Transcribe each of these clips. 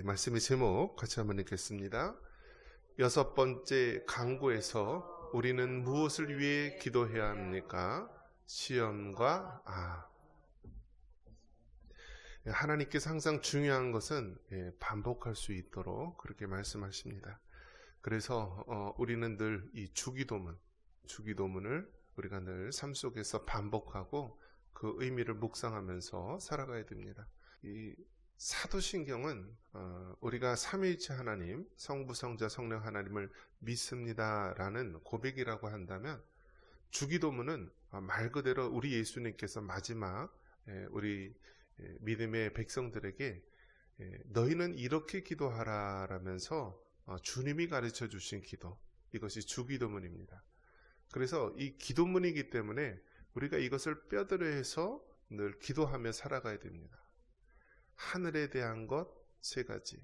말씀의 제목 같이 한번 읽겠습니다. 6번째 강구에서 우리는 무엇을 위해 기도해야 합니까? 시험과 하나님께서 항상 중요한 것은 반복할 수 있도록 그렇게 말씀하십니다. 그래서 우리는 늘 이 주기도문을 우리가 늘 삶 속에서 반복하고 그 의미를 묵상하면서 살아가야 됩니다. 이 사도신경은 우리가 삼위일체 하나님, 성부, 성자, 성령 하나님을 믿습니다라는 고백이라고 한다면, 주기도문은 말 그대로 우리 예수님께서 마지막 우리 믿음의 백성들에게 너희는 이렇게 기도하라라면서 주님이 가르쳐 주신 기도, 이것이 주기도문입니다. 그래서 이 기도문이기 때문에 우리가 이것을 뼈대로 해서 늘 기도하며 살아가야 됩니다. 하늘에 대한 것 3가지,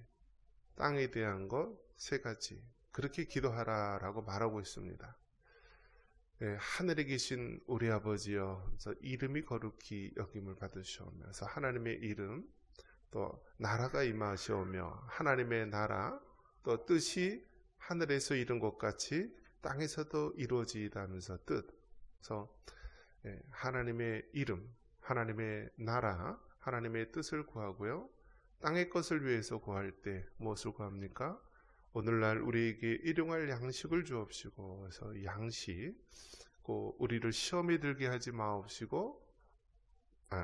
땅에 대한 것 3가지, 그렇게 기도하라라고 말하고 있습니다. 하늘에 계신 우리 아버지여, 이름이 거룩히 여김을 받으시오면서 하나님의 이름, 또 나라가 임하시오며 하나님의 나라, 또 뜻이 하늘에서 이룬 것 같이 땅에서도 이루어지이다 하면서 뜻. 그래서 하나님의 이름, 하나님의 나라, 하나님의 뜻을 구하고요. 땅의 것을 위해서 구할 때 무엇을 구합니까? 오늘날 우리에게 일용할 양식을 주옵시고, 그래서 양식, 우리를 시험에 들게 하지 마옵시고,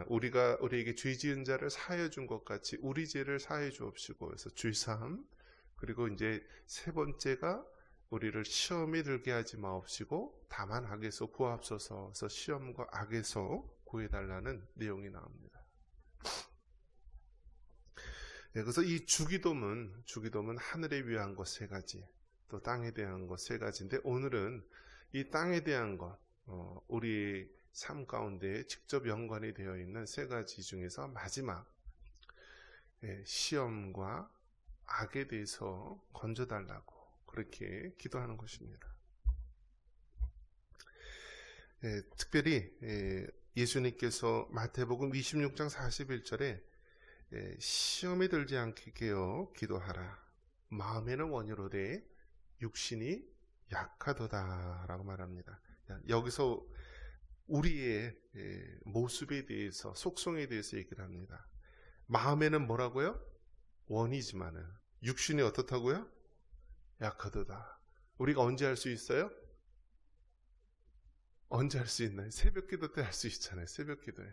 우리가 우리에게 죄 지은 자를 사하여 준 것 같이 우리 죄를 사하여 주옵시고, 그래서 죄사함. 그리고 이제 3번째가 우리를 시험에 들게 하지 마옵시고 다만 악에서 구하옵소서. 그래서 시험과 악에서 구해달라는 내용이 나옵니다. 그래서 이 주기도문 하늘에 위한 것 3가지, 또 땅에 대한 것 3가지인데, 오늘은 이 땅에 대한 것, 우리 삶 가운데 직접 연관이 되어 있는 3가지 중에서 마지막 시험과 악에 대해서 건져달라고 그렇게 기도하는 것입니다. 특별히 예수님께서 마태복음 26장 41절에 시험에 들지 않게 하여 기도하라. 마음에는 원이로되 육신이 약하도다 라고 말합니다. 여기서 우리의 모습에 대해서, 속성에 대해서 얘기를 합니다. 마음에는 뭐라고요? 원이지만은 육신이 어떻다고요? 약하도다. 우리가 언제 할 수 있어요? 언제 할 수 있나요? 새벽 기도 때 할 수 있잖아요. 새벽 기도에.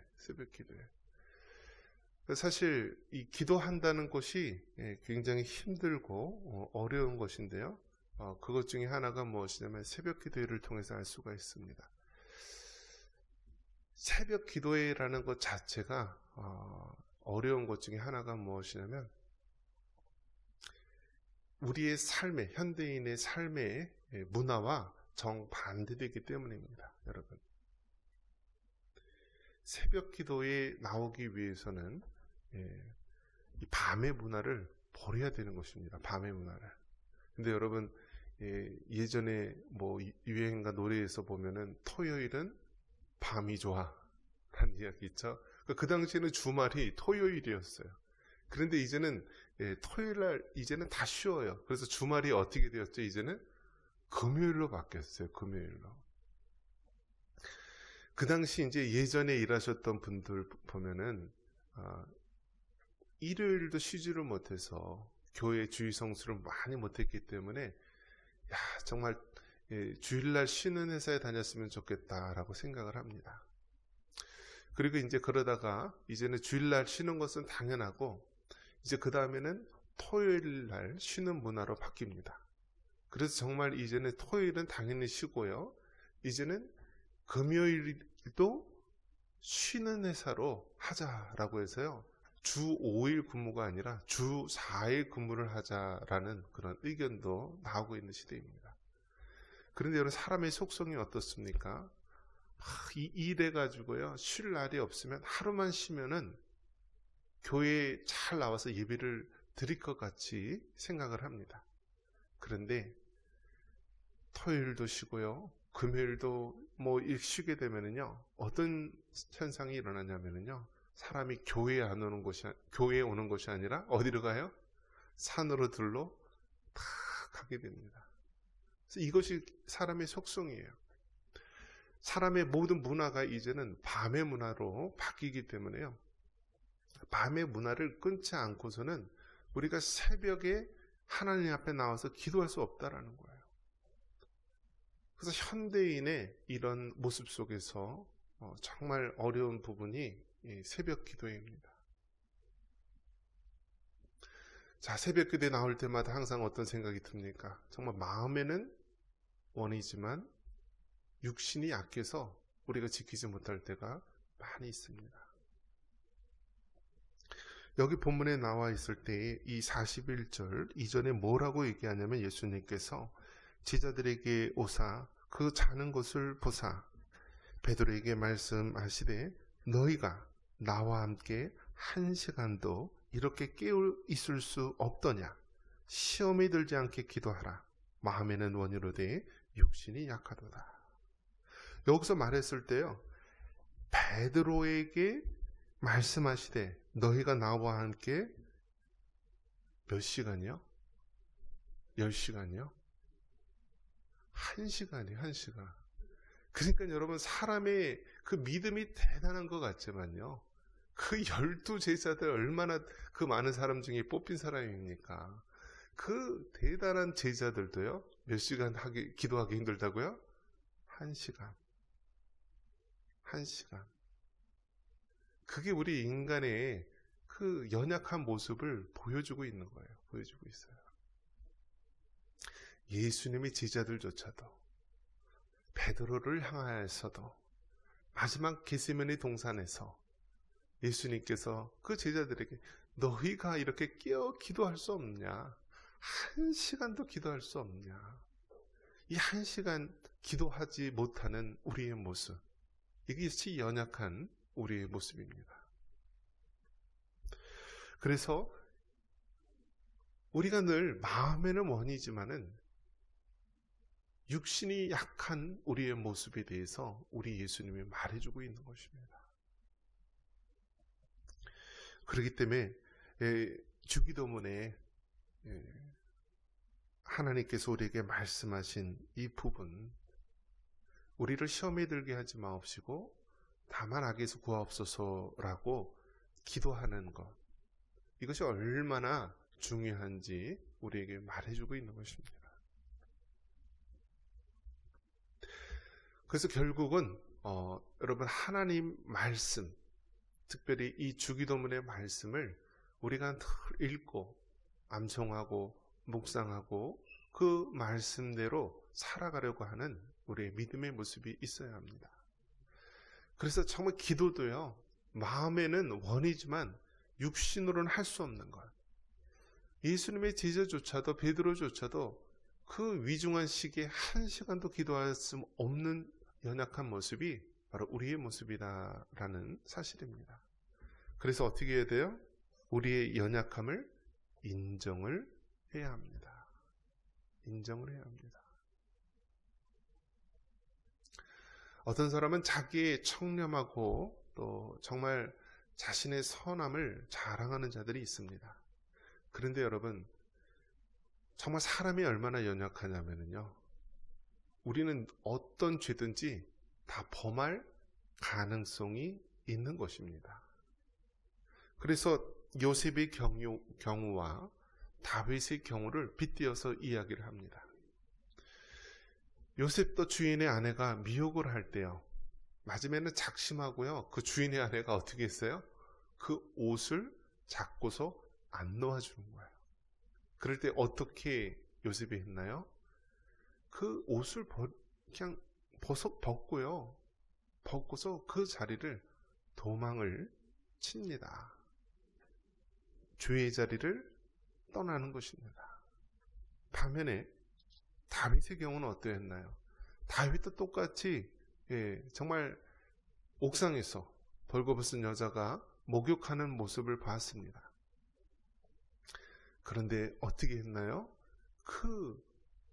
사실 이 기도한다는 것이 굉장히 힘들고 어려운 것인데요. 그것 중에 하나가 무엇이냐면 새벽 기도회를 통해서 할 수가 있습니다. 새벽 기도회라는 것 자체가 어려운 것 중에 하나가 무엇이냐면, 우리의 삶의, 현대인의 삶의 문화와 정반대되기 때문입니다. 여러분, 새벽 기도에 나오기 위해서는 이 밤의 문화를 버려야 되는 것입니다. 밤의 문화를. 근데 여러분, 예전에 유행가 노래에서 보면은 토요일은 밤이 좋아 라는 이야기 있죠. 그 당시에는 주말이 토요일이었어요. 그런데 이제는 토요일날 이제는 다 쉬어요. 그래서 주말이 어떻게 되었죠? 이제는 금요일로 바뀌었어요. 금요일로. 그 당시 이제 예전에 일하셨던 분들 보면은 일요일도 쉬지를 못해서 교회 주일 성수를 많이 못했기 때문에 정말 주일날 쉬는 회사에 다녔으면 좋겠다라고 생각을 합니다. 그리고 이제 그러다가 이제는 주일날 쉬는 것은 당연하고, 이제 그 다음에는 토요일날 쉬는 문화로 바뀝니다. 그래서 정말 이제는 토요일은 당연히 쉬고요. 이제는 금요일도 쉬는 회사로 하자라고 해서요. 주 5일 근무가 아니라 주 4일 근무를 하자라는 그런 의견도 나오고 있는 시대입니다. 그런데 여러분, 사람의 속성이 어떻습니까? 일해가지고요, 쉴 날이 없으면 하루만 쉬면은 교회에 잘 나와서 예배를 드릴 것 같이 생각을 합니다. 그런데 토요일도 쉬고요, 금요일도 쉬게 되면은요, 어떤 현상이 일어나냐면은요, 사람이 교회에 오는 것이 아니라 어디로 가요? 산으로 들러 다 가게 됩니다. 그래서 이것이 사람의 속성이에요. 사람의 모든 문화가 이제는 밤의 문화로 바뀌기 때문에요. 밤의 문화를 끊지 않고서는 우리가 새벽에 하나님 앞에 나와서 기도할 수 없다라는 거예요. 그래서 현대인의 이런 모습 속에서 정말 어려운 부분이 새벽 기도입니다. 자, 새벽 기도에 나올 때마다 항상 어떤 생각이 듭니까? 정말 마음에는 원이지만 육신이 약해서 우리가 지키지 못할 때가 많이 있습니다. 여기 본문에 나와 있을 때 이 41절 이전에 뭐라고 얘기하냐면 예수님께서 제자들에게 오사 그 자는 것을 보사 베드로에게 말씀하시되 너희가 나와 함께 1시간도 이렇게 깨어 있을 수 없더냐. 시험에 들지 않게 기도하라. 마음에는 원이로되 육신이 약하도다. 여기서 말했을 때요, 베드로에게 말씀하시되 너희가 나와 함께 몇 시간이요? 10시간이요? 1시간이요, 1시간. 그러니까 여러분, 사람의 그 믿음이 대단한 것 같지만요, 그 12제자들 얼마나 그 많은 사람 중에 뽑힌 사람입니까? 그 대단한 제자들도요, 몇 시간 기도하기 힘들다고요? 1시간. 1시간. 그게 우리 인간의 그 연약한 모습을 보여주고 있는 거예요. 보여주고 있어요. 예수님의 제자들조차도 베드로를 향하여서도 마지막 겟세마네 동산에서 예수님께서 그 제자들에게 너희가 이렇게 깨어 기도할 수 없냐? 1시간도 기도할 수 없냐? 이 1시간 기도하지 못하는 우리의 모습, 이것이 연약한 우리의 모습입니다. 그래서 우리가 늘 마음에는 원이지만은 육신이 약한 우리의 모습에 대해서 우리 예수님이 말해주고 있는 것입니다. 그렇기 때문에 주기도문에 하나님께서 우리에게 말씀하신 이 부분, 우리를 시험에 들게 하지 마옵시고 다만 악에서 구하옵소서라고 기도하는 것, 이것이 얼마나 중요한지 우리에게 말해주고 있는 것입니다. 그래서 결국은 여러분, 하나님 말씀, 특별히 이 주기도문의 말씀을 우리가 늘 읽고 암송하고 묵상하고 그 말씀대로 살아가려고 하는 우리의 믿음의 모습이 있어야 합니다. 그래서 정말 기도도요, 마음에는 원이지만 육신으로는 할 수 없는 것. 예수님의 제자조차도, 베드로조차도 그 위중한 시기에 1시간도 기도할 수 없는 연약한 모습이 바로 우리의 모습이다라는 사실입니다. 그래서 어떻게 해야 돼요? 우리의 연약함을 인정을 해야 합니다. 인정을 해야 합니다. 어떤 사람은 자기의 청렴하고 또 정말 자신의 선함을 자랑하는 자들이 있습니다. 그런데 여러분, 정말 사람이 얼마나 연약하냐면요, 우리는 어떤 죄든지 다 범할 가능성이 있는 것입니다. 그래서 요셉의 경우와 다윗의 경우를 빗대어서 이야기를 합니다. 요셉도 주인의 아내가 미혹을 할 때요, 맞으면 작심하고요, 그 주인의 아내가 어떻게 했어요? 그 옷을 잡고서 안 놓아주는 거예요. 그럴 때 어떻게 요셉이 했나요? 그 옷을 그냥 벗고요, 벗고서 그 자리를 도망을 칩니다. 주의 자리를 떠나는 것입니다. 반면에 다윗의 경우는 어떠했나요? 다윗도 똑같이 정말 옥상에서 벌거벗은 여자가 목욕하는 모습을 봤습니다. 그런데 어떻게 했나요? 그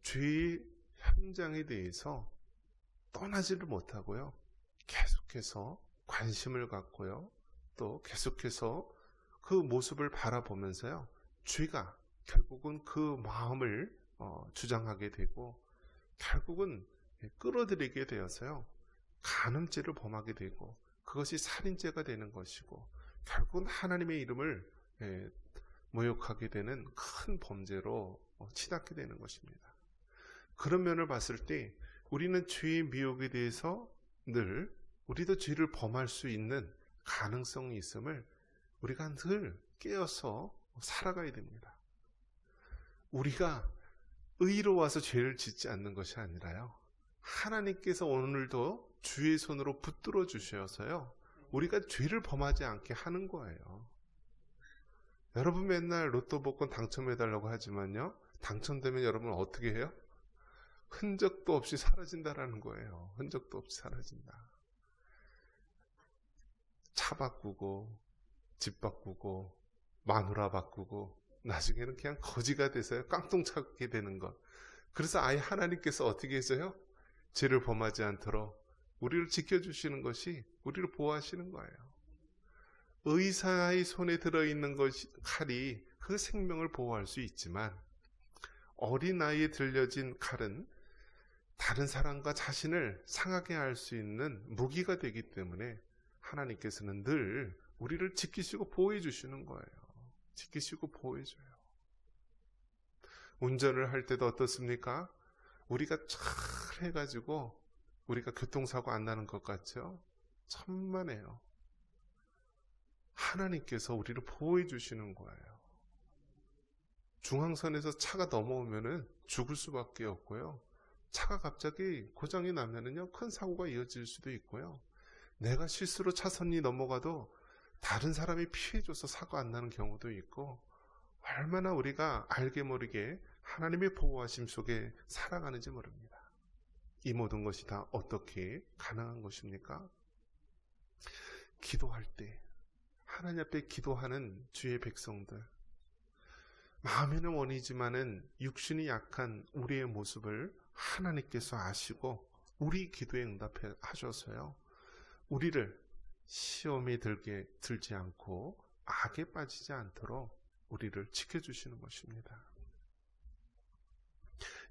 죄의 현장에 대해서 떠나지를 못하고요, 계속해서 관심을 갖고요, 또 계속해서 그 모습을 바라보면서요, 죄가 결국은 그 마음을 주장하게 되고 결국은 끌어들이게 되어서요. 간음죄를 범하게 되고 그것이 살인죄가 되는 것이고 결국은 하나님의 이름을 모욕하게 되는 큰 범죄로 치닫게 되는 것입니다. 그런 면을 봤을 때 우리는 죄의 미혹에 대해서 늘 우리도 죄를 범할 수 있는 가능성이 있음을 우리가 늘 깨어서 살아가야 됩니다. 우리가 의로워서 죄를 짓지 않는 것이 아니라요. 하나님께서 오늘도 주의 손으로 붙들어 주셔서요. 우리가 죄를 범하지 않게 하는 거예요. 여러분 맨날 로또 복권 당첨해달라고 하지만요. 당첨되면 여러분 어떻게 해요? 흔적도 없이 사라진다라는 거예요. 흔적도 없이 사라진다. 차 바꾸고 집 바꾸고 마누라 바꾸고 나중에는 그냥 거지가 돼서요. 깡통 찾게 되는 것. 그래서 아예 하나님께서 어떻게 해서요? 죄를 범하지 않도록 우리를 지켜주시는 것이 우리를 보호하시는 거예요. 의사의 손에 들어있는 것이 칼이 그 생명을 보호할 수 있지만 어린아이에 들려진 칼은 다른 사람과 자신을 상하게 할 수 있는 무기가 되기 때문에 하나님께서는 늘 우리를 지키시고 보호해 주시는 거예요. 지키시고 보호해 줘요. 운전을 할 때도 어떻습니까? 우리가 잘 해가지고 우리가 교통사고 안 나는 것 같죠? 천만에요. 하나님께서 우리를 보호해 주시는 거예요. 중앙선에서 차가 넘어오면은 죽을 수밖에 없고요. 차가 갑자기 고장이 나면은요, 큰 사고가 이어질 수도 있고요. 내가 실수로 차선이 넘어가도 다른 사람이 피해줘서 사고 안 나는 경우도 있고, 얼마나 우리가 알게 모르게 하나님의 보호하심 속에 살아가는지 모릅니다. 이 모든 것이 다 어떻게 가능한 것입니까? 기도할 때 하나님 앞에 기도하는 주의 백성들, 마음에는 원이지만은 육신이 약한 우리의 모습을 하나님께서 아시고 우리 기도에 응답해 하셔서요, 우리를 시험에 들지 않고 악에 빠지지 않도록 우리를 지켜주시는 것입니다.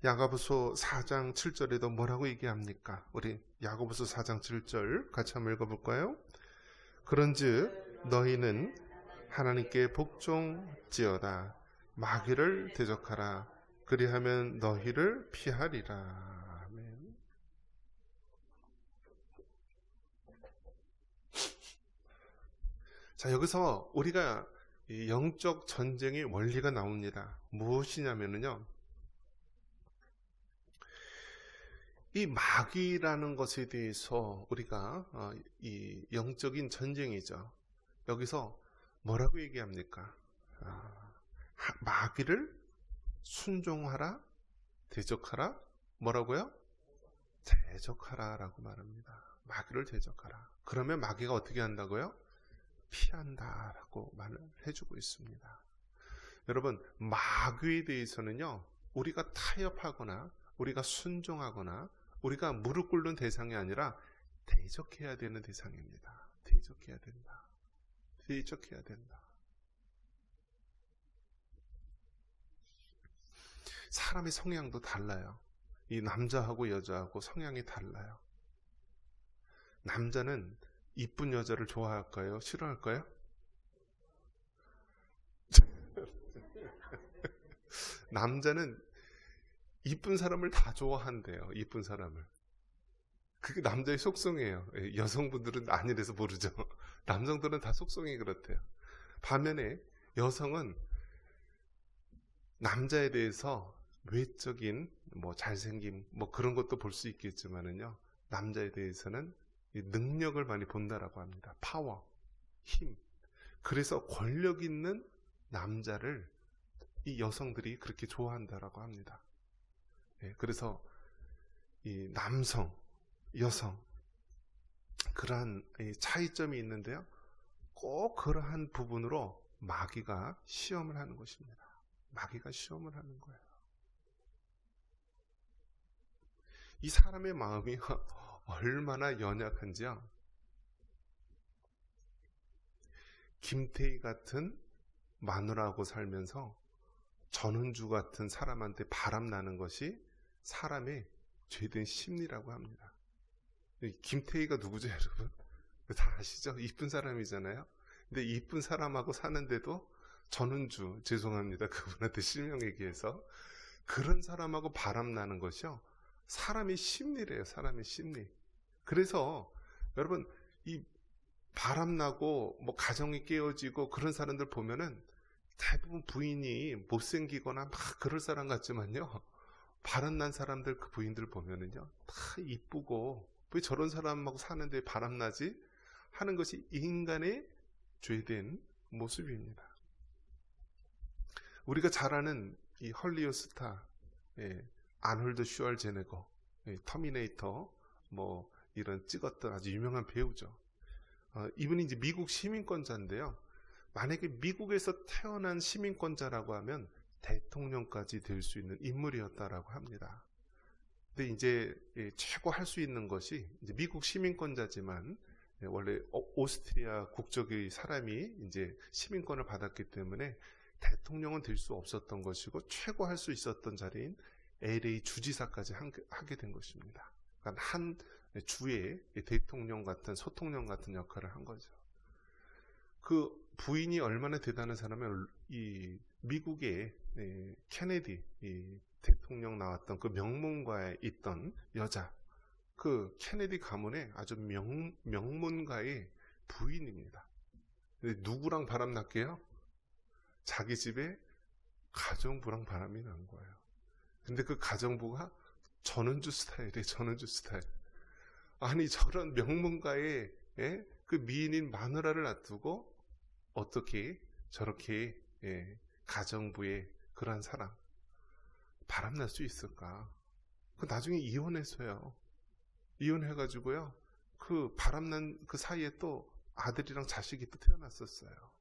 야고보서 4장 7절에도 뭐라고 얘기합니까? 우리 야고보서 4장 7절 같이 한번 읽어볼까요? 그런즉 너희는 하나님께 복종지어다. 마귀를 대적하라. 그리하면 너희를 피하리라. 아멘. 자, 여기서 우리가 이 영적 전쟁의 원리가 나옵니다. 무엇이냐면요, 이 마귀라는 것에 대해서 우리가 이 영적인 전쟁이죠. 여기서 뭐라고 얘기합니까? 마귀를 순종하라, 대적하라, 뭐라고요? 대적하라라고 말합니다. 마귀를 대적하라. 그러면 마귀가 어떻게 한다고요? 피한다라고 말을 해주고 있습니다. 여러분, 마귀에 대해서는요, 우리가 타협하거나 우리가 순종하거나 우리가 무릎 꿇는 대상이 아니라 대적해야 되는 대상입니다. 대적해야 된다. 대적해야 된다. 사람의 성향도 달라요. 이 남자하고 여자하고 성향이 달라요. 남자는 이쁜 여자를 좋아할까요? 싫어할까요? 남자는 이쁜 사람을 다 좋아한대요. 이쁜 사람을. 그게 남자의 속성이에요. 여성분들은 아니라서 모르죠. 남성들은 다 속성이 그렇대요. 반면에 여성은 남자에 대해서 외적인 잘생김 그런 것도 볼 수 있겠지만은요, 남자에 대해서는 능력을 많이 본다라고 합니다. 파워, 힘. 그래서 권력 있는 남자를 이 여성들이 그렇게 좋아한다라고 합니다. 그래서 이 남성, 여성 그러한 차이점이 있는데요, 꼭 그러한 부분으로 마귀가 시험을 하는 것입니다. 마귀가 시험을 하는 거예요. 이 사람의 마음이 얼마나 연약한지요. 김태희 같은 마누라하고 살면서 전은주 같은 사람한테 바람나는 것이 사람의 죄된 심리라고 합니다. 김태희가 누구죠, 여러분? 다 아시죠? 이쁜 사람이잖아요. 근데 이쁜 사람하고 사는데도 전은주, 죄송합니다, 그분한테 실명 얘기해서, 그런 사람하고 바람나는 것이요, 사람의 심리래요. 사람의 심리. 그래서 여러분, 이 바람나고 뭐 가정이 깨어지고 그런 사람들 보면은 대부분 부인이 못생기거나 막 그럴 사람 같지만요, 바람난 사람들, 그 부인들 보면은요 다 이쁘고, 왜 저런 사람하고 사는데 바람나지 하는 것이 인간의 죄된 모습입니다. 우리가 잘 아는 이 헐리우드 스타, 아놀드 슈왈제네거, 터미네이터 뭐 이런 찍었던 아주 유명한 배우죠. 이분이 이제 미국 시민권자인데요. 만약에 미국에서 태어난 시민권자라고 하면 대통령까지 될 수 있는 인물이었다라고 합니다. 근데 이제 최고 할 수 있는 것이, 이제 미국 시민권자지만 원래 오스트리아 국적의 사람이 이제 시민권을 받았기 때문에 대통령은 될 수 없었던 것이고, 최고 할 수 있었던 자리인 LA 주지사까지 하게 된 것입니다. 그러니까 한 주의 대통령 같은, 소통령 같은 역할을 한 거죠. 그 부인이 얼마나 대단한 사람이면, 이 미국의 케네디 대통령 나왔던 그 명문가에 있던 여자, 그 케네디 가문의 아주 명문가의 부인입니다. 누구랑 바람났게요? 자기 집에 가정부랑 바람이 난 거예요. 근데 그 가정부가 전은주 스타일이에요. 전은주 스타일. 아니, 저런 명문가의 그 미인인 마누라를 놔두고 어떻게 저렇게 가정부의 그러한 사람 바람날 수 있을까? 그 나중에 이혼했어요. 이혼해가지고요, 그 바람난 그 사이에 또 아들이랑 자식이 또 태어났었어요.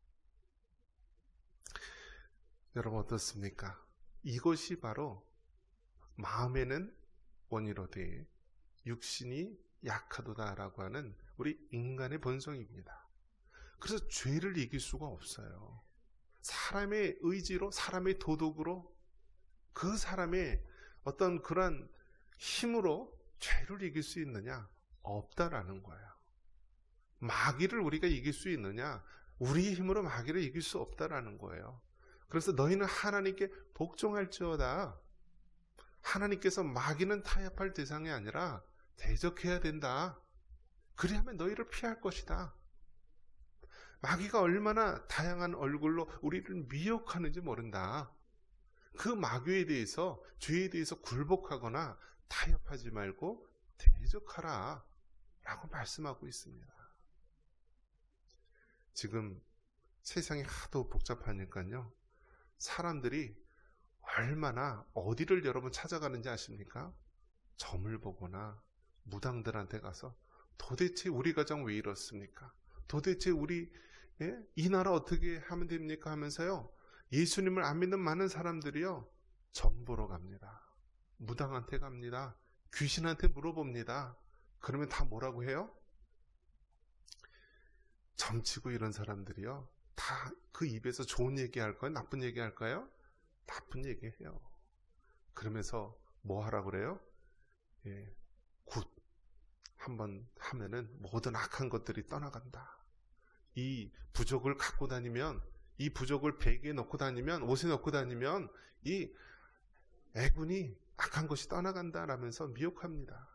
여러분 어떻습니까? 이것이 바로 마음에는 원이로되 육신이 약하도다라고 하는 우리 인간의 본성입니다. 그래서 죄를 이길 수가 없어요. 사람의 의지로, 사람의 도덕으로, 그 사람의 어떤 그런 힘으로 죄를 이길 수 있느냐? 없다라는 거예요. 마귀를 우리가 이길 수 있느냐? 우리의 힘으로 마귀를 이길 수 없다라는 거예요. 그래서 너희는 하나님께 복종할지어다. 하나님께서 마귀는 타협할 대상이 아니라 대적해야 된다. 그리하면 너희를 피할 것이다. 마귀가 얼마나 다양한 얼굴로 우리를 미혹하는지 모른다. 그 마귀에 대해서, 죄에 대해서 굴복하거나 타협하지 말고 대적하라 라고 말씀하고 있습니다. 지금 세상이 하도 복잡하니까요, 사람들이 얼마나 어디를 여러분 찾아가는지 아십니까? 점을 보거나 무당들한테 가서 도대체 우리 가정 왜 이렇습니까? 도대체 우리 이 나라 어떻게 하면 됩니까? 하면서요, 예수님을 안 믿는 많은 사람들이요, 점 보러 갑니다. 무당한테 갑니다. 귀신한테 물어봅니다. 그러면 다 뭐라고 해요? 점치고 이런 사람들이요, 다 그 입에서 좋은 얘기 할까요? 나쁜 얘기 할까요? 나쁜 얘기 해요. 그러면서 뭐 하라고 그래요? 굿. 한번 하면은 모든 악한 것들이 떠나간다. 이 부적을 갖고 다니면, 이 부적을 베개에 넣고 다니면, 옷에 넣고 다니면 이 애군이, 악한 것이 떠나간다라면서 미혹합니다.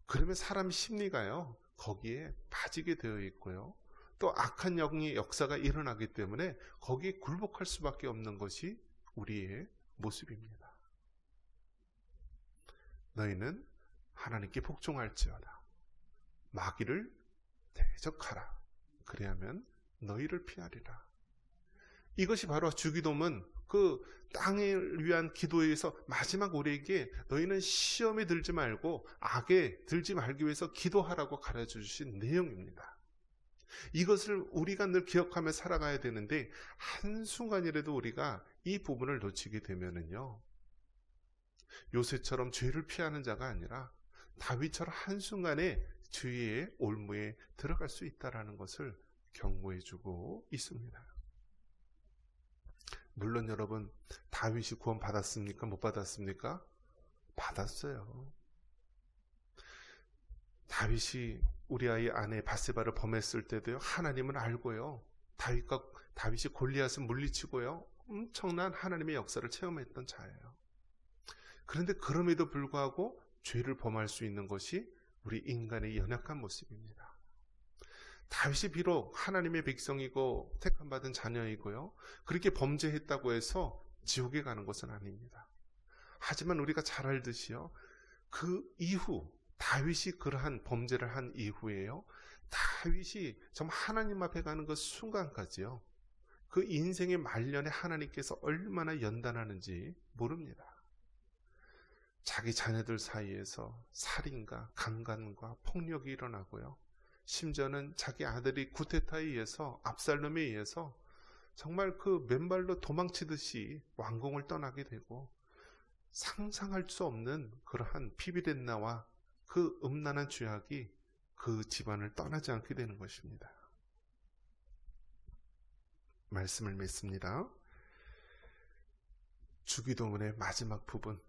그러면 사람 심리가요, 거기에 빠지게 되어 있고요, 또 악한 영의 역사가 일어나기 때문에 거기에 굴복할 수밖에 없는 것이 우리의 모습입니다. 너희는 하나님께 복종할지어다. 마귀를 대적하라. 그리하면 너희를 피하리라. 이것이 바로 주기도문, 그 땅을 위한 기도에서 마지막 우리에게 너희는 시험에 들지 말고 악에 들지 말기 위해서 기도하라고 가르쳐 주신 내용입니다. 이것을 우리가 늘 기억하며 살아가야 되는데, 한순간이라도 우리가 이 부분을 놓치게 되면은요, 요새처럼 죄를 피하는 자가 아니라 다윗처럼 한순간에 죄의 올무에 들어갈 수 있다는 것을 경고해주고 있습니다. 물론 여러분, 다윗이 구원 받았습니까? 못 받았습니까? 받았어요. 다윗이 우리아의 아내 바세바를 범했을 때도요, 하나님은 알고요, 다윗이 골리앗을 물리치고요, 엄청난 하나님의 역사를 체험했던 자예요. 그런데 그럼에도 불구하고 죄를 범할 수 있는 것이 우리 인간의 연약한 모습입니다. 다윗이 비록 하나님의 백성이고 택함받은 자녀이고요, 그렇게 범죄했다고 해서 지옥에 가는 것은 아닙니다. 하지만 우리가 잘 알듯이요, 그 이후 다윗이 그러한 범죄를 한 이후에요, 다윗이 정말 하나님 앞에 가는 그 순간까지요, 그 인생의 말년에 하나님께서 얼마나 연단하는지 모릅니다. 자기 자녀들 사이에서 살인과 강간과 폭력이 일어나고요, 심지어는 자기 아들이 구테타에 의해서, 압살롬에 의해서 정말 그 맨발로 도망치듯이 왕궁을 떠나게 되고, 상상할 수 없는 그러한 비비덴나와 그 음란한 죄악이 그 집안을 떠나지 않게 되는 것입니다. 말씀을 맺습니다. 주기도문의 마지막 부분,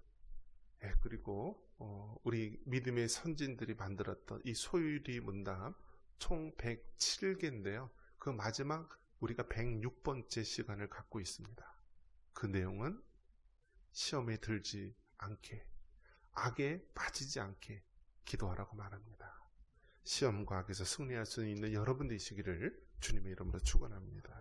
그리고 우리 믿음의 선진들이 만들었던 이 소유리 문답 총 107개인데요. 그 마지막 우리가 106번째 시간을 갖고 있습니다. 그 내용은 시험에 들지 않게, 악에 빠지지 않게 기도하라고 말합니다. 시험과 악에서 승리할 수 있는 여러분 되시기를 주님의 이름으로 축원합니다.